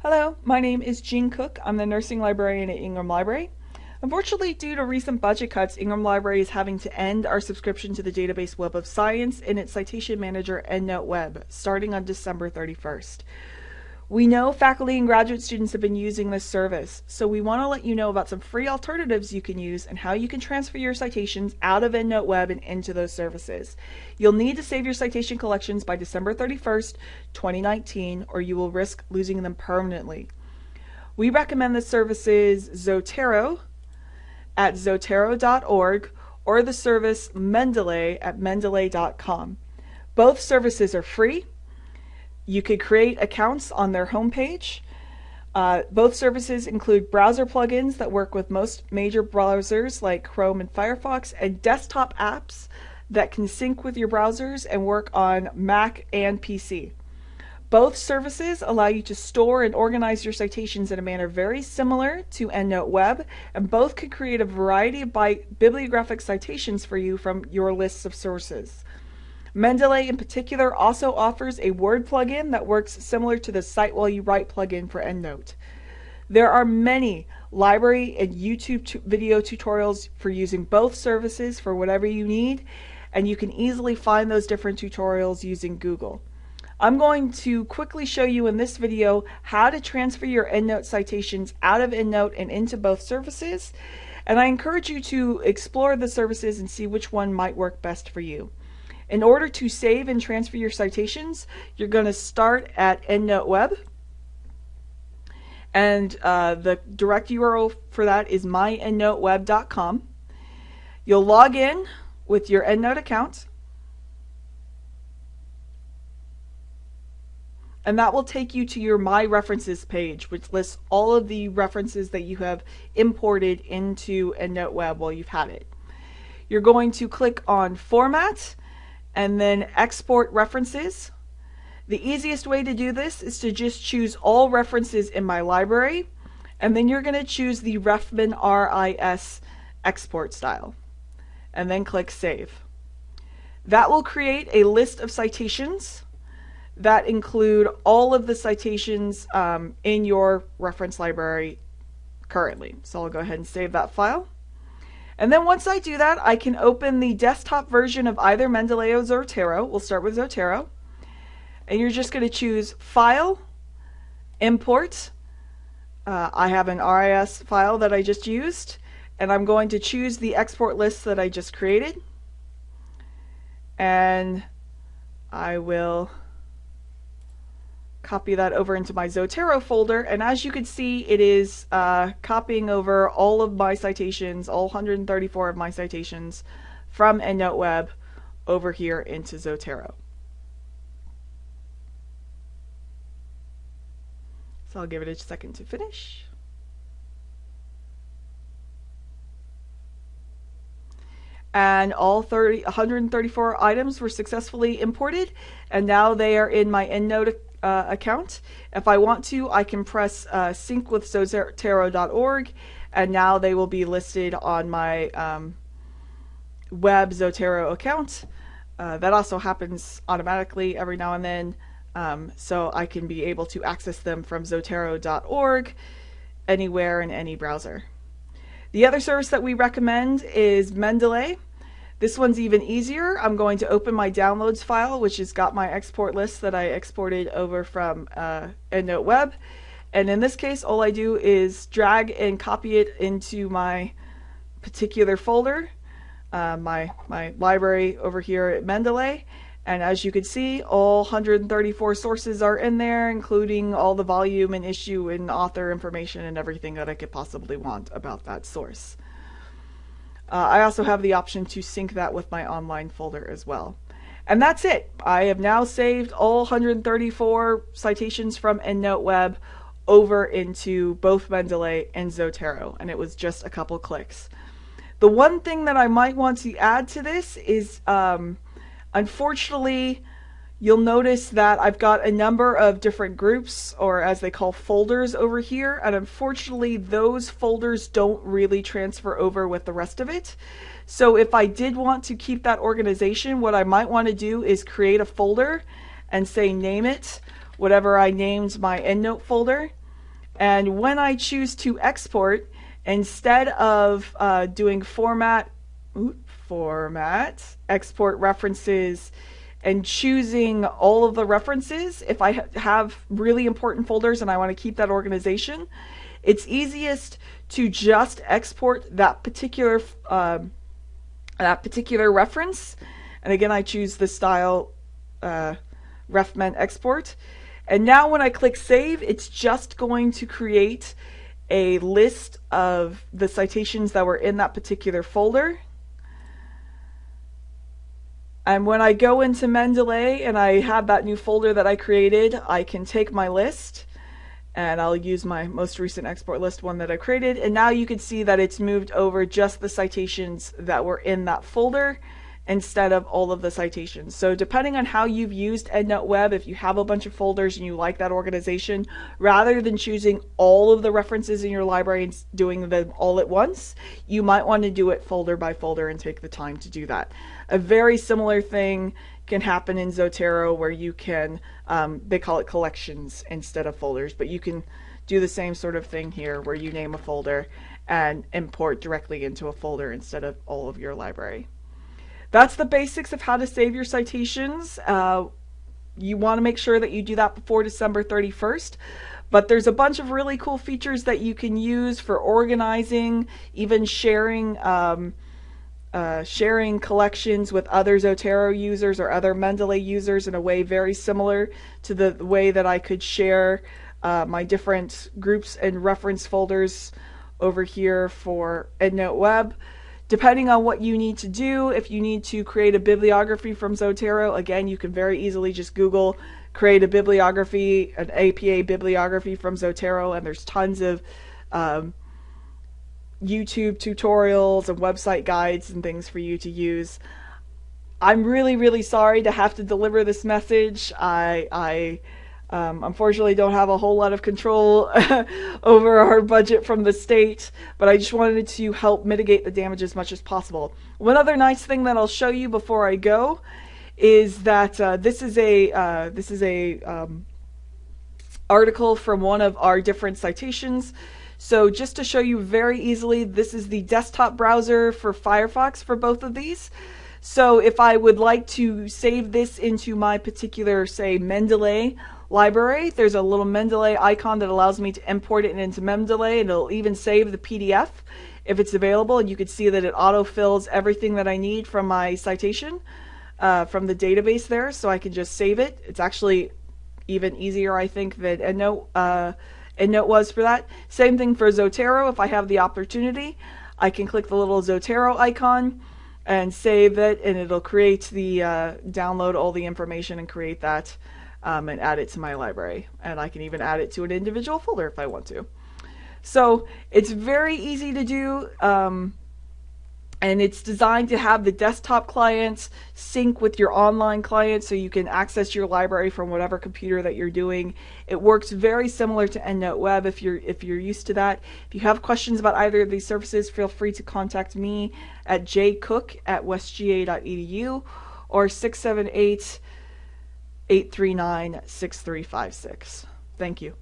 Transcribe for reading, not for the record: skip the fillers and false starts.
Hello, my name is Jean Cook. I'm the nursing librarian at Ingram Library. Unfortunately, due to recent budget cuts, Ingram Library is having to end our subscription to the database Web of Science and its citation manager EndnoteWeb starting on December 31st. We know faculty and graduate students have been using this service, so we want to let you know about some free alternatives you can use and how you can transfer your citations out of EndnoteWeb and into those services. You'll need to save your citation collections by December 31st, 2019, or you will risk losing them permanently. We recommend the services Zotero at Zotero.org or the service Mendeley at Mendeley.com. Both services are free. You could create accounts on their homepage. Both services include browser plugins that work with most major browsers like Chrome and Firefox, and desktop apps that can sync with your browsers and work on Mac and PC. Both services allow you to store and organize your citations in a manner very similar to EndnoteWeb, and both can create a variety of bibliographic citations for you from your lists of sources. Mendeley in particular also offers a Word plugin that works similar to the Cite While You Write plugin for EndNote. There are many library and YouTube video tutorials for using both services for whatever you need, and you can easily find those different tutorials using Google. I'm going to quickly show you in this video how to transfer your EndNote citations out of EndNote and into both services, and I encourage you to explore the services and see which one might work best for you. In order to save and transfer your citations, you're going to start at EndnoteWeb, and the direct URL for that is myendnoteweb.com. You'll log in with your EndNote account, and that will take you to your My References page, which lists all of the references that you have imported into EndnoteWeb while you've had it. You're going to click on Format, and then Export References. The easiest way to do this is to just choose all references in my library, and then you're going to choose the Refman RIS export style, and then click Save. That will create a list of citations that include all of the citations in your reference library currently. So I'll go ahead and save that file. And then once I do that, I can open the desktop version of either Mendeley or Zotero. We'll start with Zotero. And you're just going to choose File, Import. I have an RIS file that I just used, and I'm going to choose the export list that I just created. And I will copy that over into my Zotero folder, and as you can see, it is copying over all of my citations, all 134 of my citations from EndnoteWeb over here into Zotero. So I'll give it a second to finish. And all 134 items were successfully imported, and now they are in my EndNote account. If I want to, I can press sync with Zotero.org, and now they will be listed on my web Zotero account. That also happens automatically every now and then, so I can be able to access them from Zotero.org anywhere in any browser. The other service that we recommend is Mendeley. This one's even easier. I'm going to open my downloads file, which has got my export list that I exported over from EndnoteWeb. And in this case, all I do is drag and copy it into my particular folder, my library over here at Mendeley. And as you can see, all 134 sources are in there, including all the volume and issue and author information and everything that I could possibly want about that source. I also have the option to sync that with my online folder as well. And that's it. I have now saved all 134 citations from EndnoteWeb over into both Mendeley and Zotero, and it was just a couple clicks. The one thing that I might want to add to this is, unfortunately, you'll notice that I've got a number of different groups, or as they call folders, over here, and unfortunately those folders don't really transfer over with the rest of it. So if I did want to keep that organization, what I might want to do is create a folder and say name it whatever I named my EndNote folder, And when I choose to export, instead of doing format, export references, and choosing all of the references, if I have really important folders and I want to keep that organization, it's easiest to just export that particular reference. And again, I choose the style refment export. And now when I click save, it's just going to create a list of the citations that were in that particular folder. And when I go into Mendeley and I have that new folder that I created, I can take my list and I'll use my most recent export list one that I created. And now you can see that it's moved over just the citations that were in that folder instead of all of the citations. So depending on how you've used EndnoteWeb, if you have a bunch of folders and you like that organization, rather than choosing all of the references in your library and doing them all at once, you might want to do it folder by folder and take the time to do that. A very similar thing can happen in Zotero where you can, they call it collections instead of folders, but you can do the same sort of thing here where you name a folder and import directly into a folder instead of all of your library. That's the basics of how to save your citations. You want to make sure that you do that before December 31st. But there's a bunch of really cool features that you can use for organizing, even sharing sharing collections with other Zotero users or other Mendeley users in a way very similar to the way that I could share my different groups and reference folders over here for EndnoteWeb. Depending on what you need to do, if you need to create a bibliography from Zotero, again, you can very easily just Google create a bibliography, an APA bibliography from Zotero, and there's tons of YouTube tutorials and website guides and things for you to use. I'm really, really sorry to have to deliver this message. I unfortunately don't have a whole lot of control over our budget from the state, but I just wanted to help mitigate the damage as much as possible. One other nice thing that I'll show you before I go is that this is a article from one of our different citations. So just to show you very easily, this is the desktop browser for Firefox for both of these. So if I would like to save this into my particular, say, Mendeley library, there's a little Mendeley icon that allows me to import it into Mendeley, and it'll even save the PDF if it's available. And you can see that it autofills everything that I need from my citation from the database there, so I can just save it. It's actually even easier, I think, than EndNote was for that. Same thing for Zotero. If I have the opportunity, I can click the little Zotero icon and save it, and it'll create the download all the information and create that and add it to my library. And I can even add it to an individual folder if I want to. So it's very easy to do, and it's designed to have the desktop clients sync with your online client so you can access your library from whatever computer that you're doing. It works very similar to EndnoteWeb if you're used to that. If you have questions about either of these services, feel free to contact me at jcook@westga.edu or 678-839-6356. Thank you.